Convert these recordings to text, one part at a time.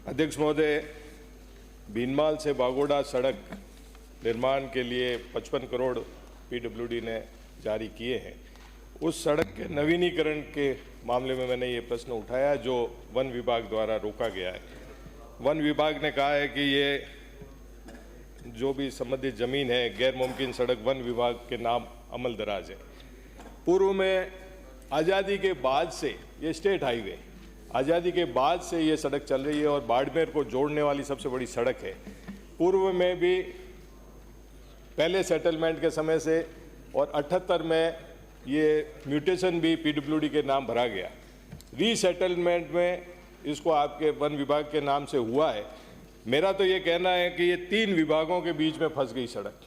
अध्यक्ष महोदय, भीनमाल से बागोड़ा सड़क निर्माण के लिए 55 करोड़ पीडब्ल्यूडी ने जारी किए हैं। उस सड़क के नवीनीकरण के मामले में मैंने ये प्रश्न उठाया जो वन विभाग द्वारा रोका गया है। वन विभाग ने कहा है कि ये जो भी संबंधित जमीन है गैर मुमकिन सड़क वन विभाग के नाम अमल दराज है। पूर्व में आज़ादी के बाद से ये स्टेट हाईवे, आज़ादी के बाद से ये सड़क चल रही है और बाड़मेर को जोड़ने वाली सबसे बड़ी सड़क है। पूर्व में भी पहले सेटलमेंट के समय से और 78 में ये म्यूटेशन भी पीडब्ल्यूडी के नाम भरा गया। रीसेटलमेंट में इसको आपके वन विभाग के नाम से हुआ है। मेरा तो ये कहना है कि ये 3 विभागों के बीच में फंस गई सड़क।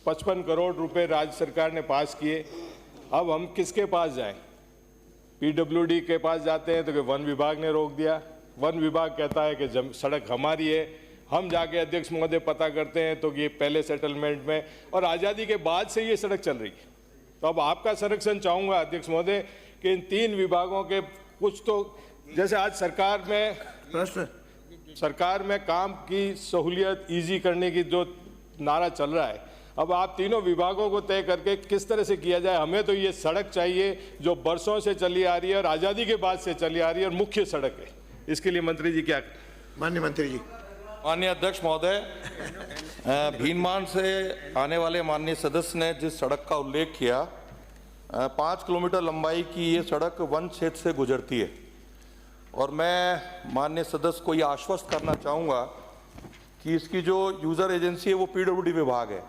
55 करोड़ रुपए राज्य सरकार ने पास किए, अब हम किसके पास जाएं? पीडब्ल्यूडी के पास जाते हैं तो कि वन विभाग ने रोक दिया। वन विभाग कहता है कि सड़क हमारी है। हम जाके अध्यक्ष महोदय पता करते हैं तो ये पहले सेटलमेंट में और आज़ादी के बाद से ये सड़क चल रही है। तो अब आपका संरक्षण चाहूँगा अध्यक्ष महोदय कि इन 3 विभागों के कुछ तो, जैसे आज सरकार में काम की सहूलियत ईजी करने की जो नारा चल रहा है, अब आप तीनों विभागों को तय करके किस तरह से किया जाए। हमें तो ये सड़क चाहिए जो बरसों से चली आ रही है और आज़ादी के बाद से चली आ रही है और मुख्य सड़क है। इसके लिए मंत्री जी क्या? माननीय मंत्री जी। माननीय अध्यक्ष महोदय, भीनमाल से आने वाले माननीय सदस्य ने जिस सड़क का उल्लेख किया, 5 किलोमीटर लंबाई की ये सड़क वन क्षेत्र से गुजरती है और मैं माननीय सदस्य को ये आश्वस्त करना चाहूँगा कि इसकी जो यूज़र एजेंसी है वो पीडब्ल्यूडी विभाग है।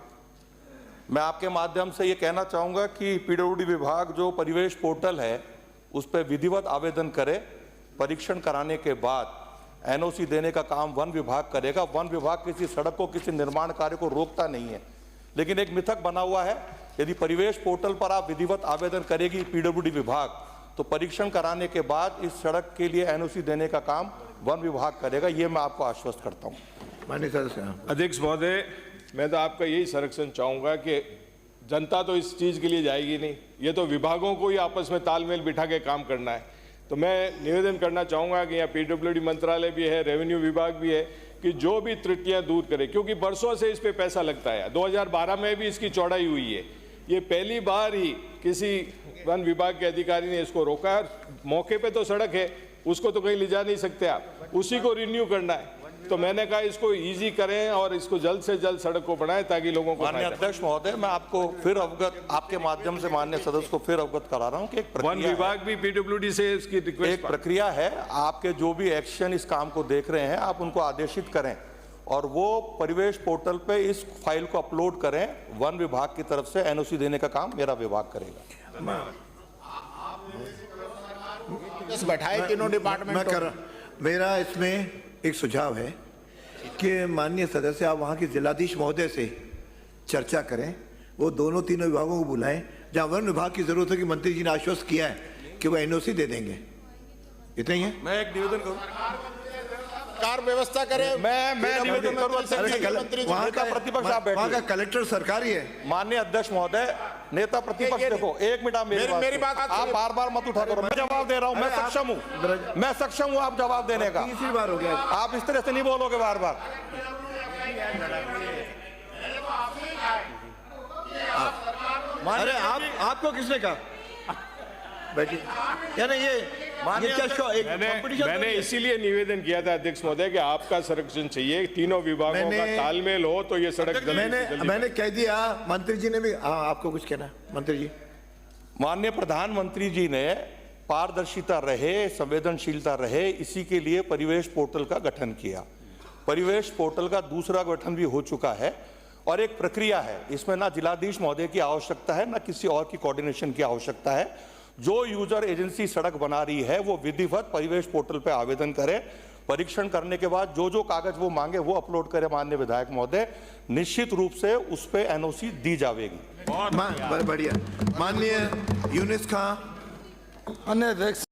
मैं आपके माध्यम से ये कहना चाहूँगा कि पीडब्ल्यूडी विभाग जो परिवेश पोर्टल है उस पर विधिवत आवेदन करे, परीक्षण कराने के बाद एनओसी देने का काम वन विभाग करेगा। वन विभाग किसी सड़क को, किसी निर्माण कार्य को रोकता नहीं है, लेकिन एक मिथक बना हुआ है, यदि परिवेश पोर्टल पर आप विधिवत आवेदन करेगी पीडब्ल्यूडी विभाग तो परीक्षण कराने के बाद इस सड़क के लिए एनओसी देने का काम वन विभाग करेगा। ये मैं आपको आश्वस्त करता हूँ। माननीय सदस्य। अध्यक्ष महोदय, मैं तो आपका यही संरक्षण चाहूँगा कि जनता तो इस चीज़ के लिए जाएगी नहीं, ये तो विभागों को ही आपस में तालमेल बिठा के काम करना है। तो मैं निवेदन करना चाहूँगा कि यहाँ पीडब्ल्यूडी मंत्रालय भी है, रेवेन्यू विभाग भी है, कि जो भी त्रुटियाँ दूर करे, क्योंकि बरसों से इस पे पैसा लगता है। 2012 में भी इसकी चौड़ाई हुई है। ये पहली बार ही किसी वन विभाग के अधिकारी ने इसको रोका है। मौके पे तो सड़क है, उसको तो कहीं ले जा नहीं सकते आप, उसी को रिन्यू करना है। तो मैंने कहा इसको इजी करें और इसको जल्द से जल्द सड़क को बढ़ाएं ताकि लोगों को। माननीय अध्यक्ष महोदय, मैं आपको फिर अवगत, आपके माध्यम से माननीय सदस्य को फिर अवगत करा रहा हूं कि एक वन विभाग भी पीडब्ल्यूडी से इसकी रिक्वेस्ट, एक प्रक्रिया है। आपके जो भी एक्शन इस काम को देख रहे हैं आप उनको आदेशित करें और वो परिवेश पोर्टल पे इस फाइल को अपलोड करें। वन विभाग की तरफ से एनओसी देने का काम मेरा विभाग करेगा। बैठाए तीनों डिपार्टमेंट। मेरा इसमें एक सुझाव है कि माननीय सदस्य आप वहाँ के जिलाधीश महोदय से चर्चा करें, वो दोनों तीनों विभागों को बुलाएं। जहाँ वन विभाग की जरूरत है कि मंत्री जी ने आश्वस्त किया है कि वो एनओसी दे देंगे, इतना ही है। मैं एक निवेदन करूँ, कार व्यवस्था करें। मैं निवेदन करूँ, वहाँ का प्रतिपक्ष, वहाँ का कलेक्टर सरकारी है। माननीय अध्यक्ष महोदय, नेता प्रतिपक्ष देखो, एक मिनट मेरी बात आप बार बार मत उठा करो। मैं जवाब दे रहा हूँ, मैं सक्षम हूँ आप जवाब देने का। तीसरी बार हो गया, आप इस तरह से नहीं बोलोगे बार बार। अरे आपको किसने कहा? बैठिए। यानी ये मैंने इसीलिए निवेदन किया था अध्यक्ष महोदय कि आपका संरक्षण चाहिए, तीनों विभागों का तालमेल हो तो ये सड़क मैंने कह दिया। मंत्री जी ने भी, हाँ आपको कुछ कहना मंत्री जी? माननीय प्रधानमंत्री जी ने पारदर्शिता रहे, संवेदनशीलता रहे, इसी के लिए परिवेश पोर्टल का गठन किया। परिवेश पोर्टल का दूसरा गठन भी हो चुका है और एक प्रक्रिया है, इसमें ना जिलाधीश महोदय की आवश्यकता है ना किसी और की कोऑर्डिनेशन की आवश्यकता है। जो यूजर एजेंसी सड़क बना रही है वो विधिवत परिवेश पोर्टल पर आवेदन करे, परीक्षण करने के बाद जो जो कागज वो मांगे वो अपलोड करे। माननीय विधायक महोदय, निश्चित रूप से उस पर एनओसी दी जाएगी। बढ़िया। माननीय यूनिस खां।